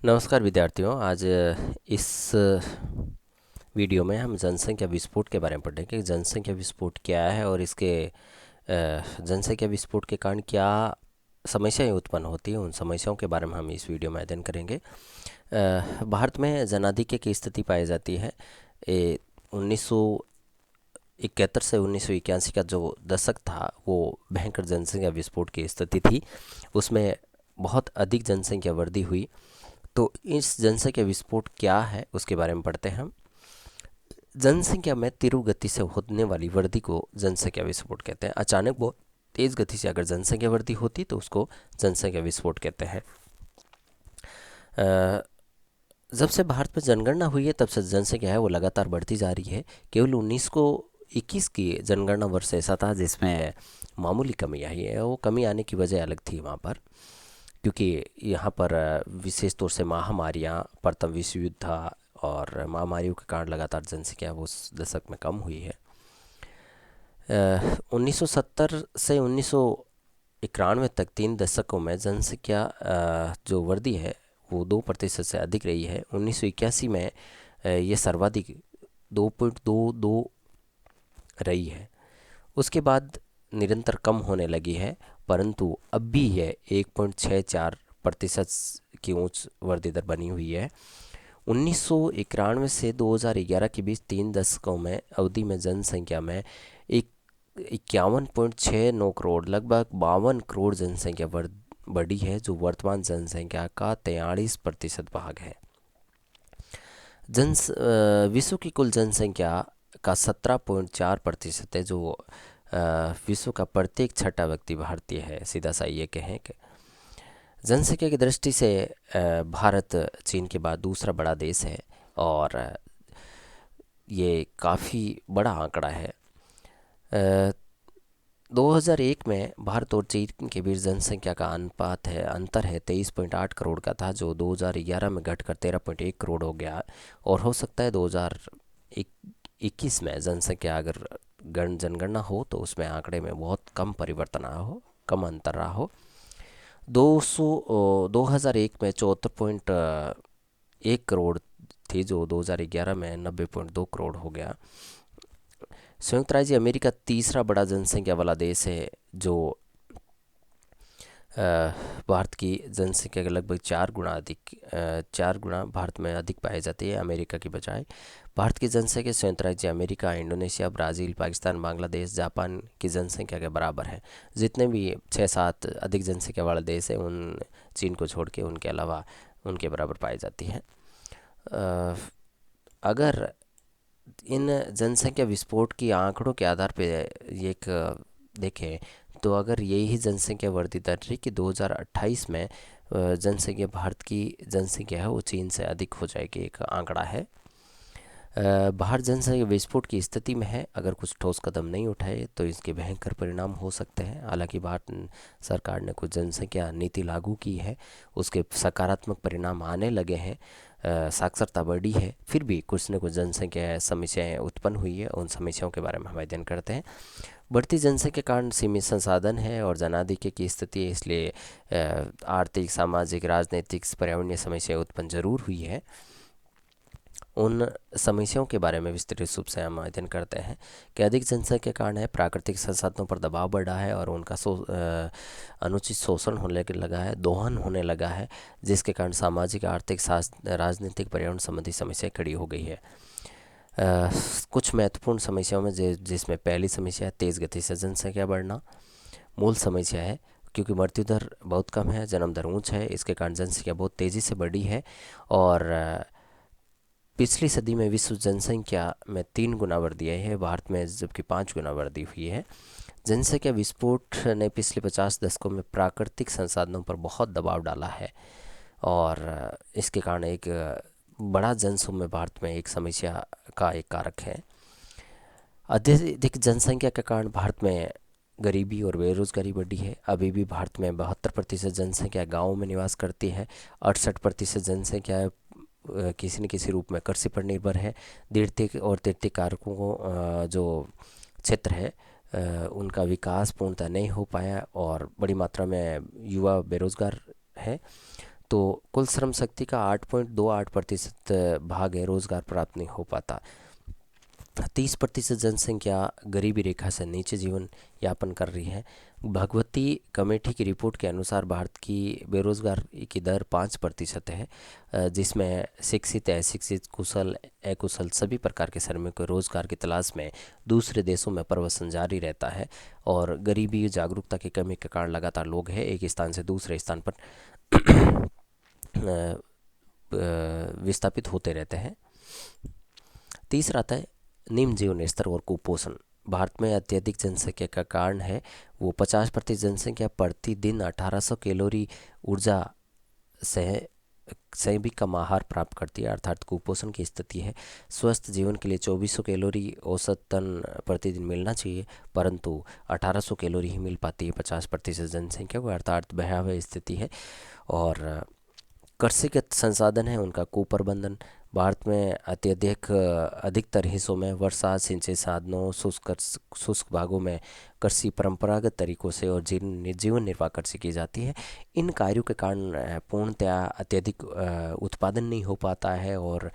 नमस्कार विद्यार्थियों। आज इस वीडियो में हम जनसंख्या विस्फोट के बारे में पढ़ेंगे कि जनसंख्या विस्फोट क्या है और इसके जनसंख्या विस्फोट के कारण क्या समस्याएं उत्पन्न होती हैं। उन समस्याओं के बारे में हम इस वीडियो में अध्ययन करेंगे। भारत में जनाधिक्य की स्थिति पाई जाती है। 1971 से 1981 का जो दशक था वो भयंकर जनसंख्या विस्फोट की स्थिति थी। उसमें बहुत अधिक जनसंख्या वृद्धि हुई। तो इस जनसंख्या विस्फोट क्या है उसके बारे में पढ़ते हैं हम। जनसंख्या में तीव्र गति से होने वाली वृद्धि को जनसंख्या विस्फोट कहते हैं। अचानक बहुत तेज गति से अगर जनसंख्या वृद्धि होती तो उसको जनसंख्या विस्फोट कहते हैं। अ, जब से भारत में जनगणना हुई है तब से जनसंख्या है वो लगातार बढ़ती जा रही है। केवल 1921 की जनगणना वर्ष ऐसा था जिसमें मामूली कमी आई है। वो कमी आने की वजह अलग थी वहाँ पर, क्योंकि यहाँ पर विशेष तौर से महामारियाँ, प्रथम विश्व युद्ध था और महामारियों के कारण लगातार जनसंख्या वो उस दशक में कम हुई है। 1970 से 1991 तक 3 दशकों में जनसंख्या जो वृद्धि है वो 2% से अधिक रही है। 1981 में ये सर्वाधिक 2.22 रही है। उसके बाद निरंतर कम होने लगी है, परंतु अब भी यह 1.64% की उच्च वृद्धि दर बनी हुई है। 1991 से 2011 के बीच 3 दशकों में अवधि में जनसंख्या में एक 51.69 करोड़, लगभग 52 करोड़ जनसंख्या बढ़ी है, जो वर्तमान जनसंख्या का 43% भाग है। विश्व की कुल जनसंख्या का 17.4% है, जो विश्व का प्रत्येक छठा व्यक्ति भारतीय है। सीधा सा ये कहें कि जनसंख्या की दृष्टि से भारत चीन के बाद दूसरा बड़ा देश है और ये काफ़ी बड़ा आंकड़ा है। 2001 में भारत और चीन के बीच जनसंख्या का अंतर है 23.8 करोड़ का था, जो 2011 में घटकर 13.1 करोड़ हो गया। और हो सकता है 2021 में जनसंख्या अगर जनगणना हो तो उसमें आंकड़े में बहुत कम परिवर्तन रहा हो, कम अंतर रहा हो। 2001 में 74.1 करोड़ थी, जो 2011 में 90.2 करोड़ हो गया। संयुक्त राज्य अमेरिका तीसरा बड़ा जनसंख्या वाला देश है, जो भारत की जनसंख्या के लगभग 4 गुना भारत में अधिक पाई जाती है अमेरिका की बजाय। भारत की जनसंख्या संयुक्त राज्य America, Indonesia, Brazil, Pakistan, Bangladesh, Japan की जनसंख्या के बराबर है। जितने भी 6-7 अधिक जनसंख्या वाले देश हैं उन चीन को छोड़ के, उनके अलावा उनके बराबर पाई जाती है। अगर इन जनसंख्या विस्फोट की आंकड़ों के आधार पे ये एक देखें तो अगर यही जनसंख्या वृद्धि दर रही कि 2028 में जनसंख्या, भारत की जनसंख्या है वो चीन से अधिक हो जाएगी, एक आंकड़ा है। भारत जनसंख्या विस्फोट की स्थिति में है। अगर कुछ ठोस कदम नहीं उठाए तो इसके भयंकर परिणाम हो सकते हैं। हालांकि भारत सरकार ने कुछ जनसंख्या नीति लागू की है, उसके सकारात्मक परिणाम आने लगे हैं। साक्षरता बढ़ी है, फिर भी कुछ न कुछ जनसंख्या समस्याएं उत्पन्न हुई है। उन समस्याओं के बारे में हम अध्ययन करते हैं। बढ़ती जनसंख्या के कारण सीमित संसाधन है और जनाधिक्य की स्थिति है, इसलिए आर्थिक, सामाजिक, राजनीतिक, पर्यावरणीय समस्याएं उत्पन्न जरूर हुई है। उन समस्याओं के बारे में विस्तृत रूप से हम अध्ययन करते हैं कि अधिक जनसंख्या के कारण है प्राकृतिक संसाधनों पर दबाव बढ़ा है और उनका अनुचित शोषण होने लगा है, दोहन होने लगा है, जिसके कारण सामाजिक, आर्थिक, राजनीतिक, पर्यावरण संबंधी समस्या खड़ी हो गई है। कुछ महत्वपूर्ण समस्याओं में जिसमें पहली समस्या है तेज़ गति से जनसंख्या बढ़ना। मूल समस्या है क्योंकि मृत्यु दर बहुत कम है, जन्म दर ऊंच है, इसके कारण जनसंख्या बहुत तेज़ी से बढ़ी है। और पिछली सदी में विश्व जनसंख्या में 3 गुना वृद्धि आई है, भारत में जबकि 5 गुना वृद्धि हुई है। जनसंख्या विस्फोट ने पिछले 50 दशकों में प्राकृतिक संसाधनों पर बहुत दबाव डाला है और इसके कारण एक बड़ा जनसमूह भारत में एक समस्या का एक कारक है। अधिक जनसंख्या के कारण भारत में गरीबी और बेरोजगारी बढ़ी है। अभी भी भारत में 72% जनसंख्या गाँव में निवास करती है। 68% जनसंख्या किसी न किसी रूप में कृषि पर निर्भर है। द्वितीयक और तृतीयक कारकों को जो क्षेत्र है उनका विकास पूर्णतः नहीं हो पाया और बड़ी मात्रा में युवा बेरोजगार है। तो कुल श्रम शक्ति का 8.28% भाग है रोजगार प्राप्त नहीं हो पाता। 30% जनसंख्या गरीबी रेखा से नीचे जीवन यापन कर रही है। भगवती कमेटी की रिपोर्ट के अनुसार भारत की बेरोजगारी की दर 5% है, जिसमें शिक्षित, अशिक्षित, कुशल, अकुशल सभी प्रकार के श्रमिकों को रोजगार की तलाश में दूसरे देशों में प्रवासन जारी रहता है। और गरीबी जागरूकता की कमी के कारण लगातार लोग हैं एक स्थान से दूसरे स्थान पर विस्थापित होते रहते हैं। तीसरा आता है निम्न जीवन स्तर और कुपोषण। भारत में अत्यधिक जनसंख्या का कारण है वो 50% जनसंख्या प्रतिदिन 1800 कैलोरी ऊर्जा से से भी कम आहार प्राप्त करती है, अर्थात कुपोषण की स्थिति है। स्वस्थ जीवन के लिए 2400 कैलोरी औसतन प्रतिदिन मिलना चाहिए, परंतु 1800 कैलोरी ही मिल पाती है 50% जनसंख्या को, अर्थात भयावह स्थिति है। और कृषिगत संसाधन है उनका कुप्रबंधन। भारत में अत्यधिक अधिकतर हिस्सों में वर्षा सिंचाई साधनों, शुष्क भागों में कृषि परंपरागत तरीकों से और जीवन निर्वाह कृषि की जाती है। इन कार्यों के कारण पूर्णतया अत्यधिक उत्पादन नहीं हो पाता है, और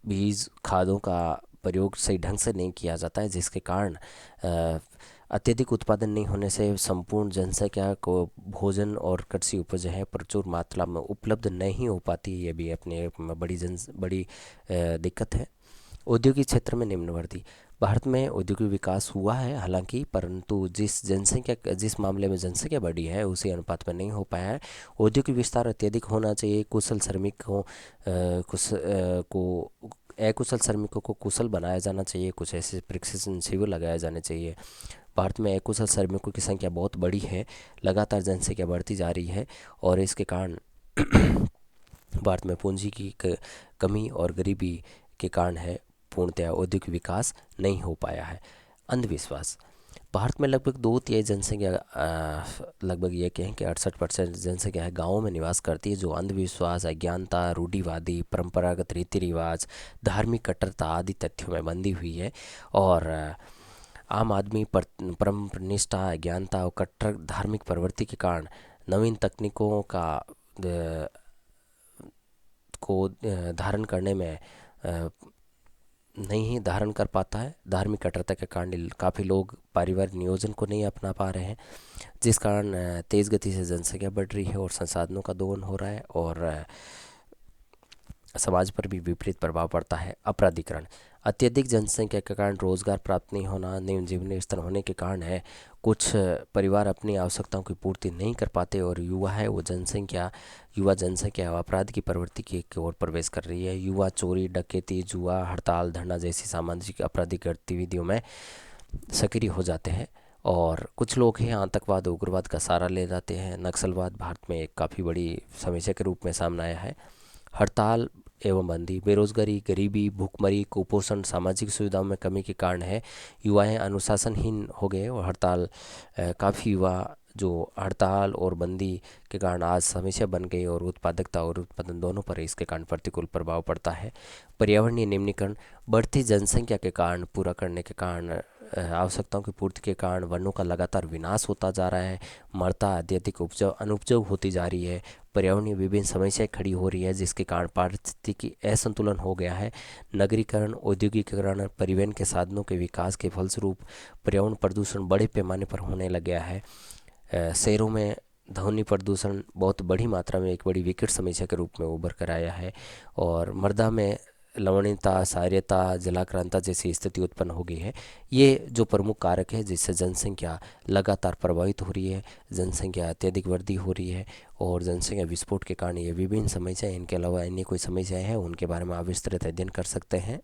बीज खादों का प्रयोग सही ढंग से नहीं किया जाता है, जिसके कारण अत्यधिक उत्पादन नहीं होने से संपूर्ण जनसंख्या को भोजन और कृषि उपज है प्रचुर मात्रा में उपलब्ध नहीं हो पाती। ये भी अपने आप में बड़ी दिक्कत है। औद्योगिक क्षेत्र में निम्नवर्ती। भारत में औद्योगिक विकास हुआ है हालांकि, परंतु जिस मामले में जनसंख्या बढ़ी है उसी अनुपात में नहीं हो पाया है। औद्योगिक विस्तार अत्यधिक होना चाहिए। कुशल श्रमिकों को अकुशल श्रमिकों को कुशल बनाया जाना चाहिए। कुछ ऐसे प्रशिक्षण शिविर लगाए जाने चाहिए। भारत में अकुशल श्रमिकों की संख्या बहुत बड़ी है, लगातार जनसंख्या बढ़ती जा रही है, और इसके कारण भारत में पूंजी की कमी और गरीबी के कारण है पूर्णतया औद्योगिक विकास नहीं हो पाया है। अंधविश्वास। भारत में लगभग 2/3 जनसंख्या, लगभग ये कहें कि 68% जनसंख्या है गाँवों में निवास करती है, जो अंधविश्वास, अज्ञानता, रूढ़िवादी, परंपरागत रीति रिवाज, धार्मिक कट्टरता आदि तथ्यों में बंधी हुई है। और आम आदमी परम निष्ठा, अज्ञानता और कट्टर धार्मिक प्रवृत्ति के कारण नवीन तकनीकों को धारण करने में नहीं धारण कर पाता है। धार्मिक कट्टरता के कारण काफ़ी लोग पारिवारिक नियोजन को नहीं अपना पा रहे हैं, जिस कारण तेज़ गति से जनसंख्या बढ़ रही है और संसाधनों का दोहन हो रहा है, और समाज पर भी विपरीत प्रभाव पड़ता है। अपराधीकरण। अत्यधिक जनसंख्या के कारण रोजगार प्राप्त नहीं होना, निम्न जीवन स्तर होने के कारण है कुछ परिवार अपनी आवश्यकताओं की पूर्ति नहीं कर पाते, और युवा जनसंख्या अपराध की प्रवृत्ति की ओर प्रवेश कर रही है। युवा चोरी, डकैती, जुआ, हड़ताल, धरना जैसी सामाजिक आपराधिक गतिविधियों में सक्रिय हो जाते हैं। और कुछ लोग हैं आतंकवाद, उग्रवाद का सहारा ले जाते हैं। नक्सलवाद भारत में एक काफ़ी बड़ी समस्या के रूप में सामने आया है। हड़ताल एवं बंदी, बेरोजगारी, गरीबी, भूखमरी, कुपोषण, सामाजिक सुविधाओं में कमी के कारण है युवाएं अनुशासनहीन हो गए, और काफ़ी युवा जो हड़ताल और बंदी के कारण आज समस्या बन गई, और उत्पादकता और उत्पादन दोनों पर इसके कारण प्रतिकूल प्रभाव पड़ता है। पर्यावरणीय निम्नीकरण। बढ़ती जनसंख्या के कारण पूरा करने के कारण आवश्यकताओं की पूर्ति के कारण वनों का लगातार विनाश होता जा रहा है। मृदा अत्यधिक अनुपजाऊ होती जा रही है। पर्यावरणीय विभिन्न समस्याएं खड़ी हो रही है, जिसके कारण पारिस्थितिकी असंतुलन हो गया है। नगरीकरण, औद्योगिकरण, परिवहन के साधनों के विकास के फलस्वरूप पर्यावरण प्रदूषण बड़े पैमाने पर होने लग गया है। शहरों में ध्वनि प्रदूषण बहुत बड़ी मात्रा में एक बड़ी विकट समस्या के रूप में उभर कर आया है, और मृदा में लवणीयता, क्षारीयता, जलाक्रांता जैसी स्थिति उत्पन्न हो गई है। ये जो प्रमुख कारक है जिससे जनसंख्या लगातार प्रभावित हो रही है, जनसंख्या अत्यधिक वृद्धि हो रही है, और जनसंख्या विस्फोट के कारण ये विभिन्न समस्याएं, इनके अलावा अन्य कोई समस्याएं हैं उनके बारे में आप विस्तृत अध्ययन कर सकते हैं।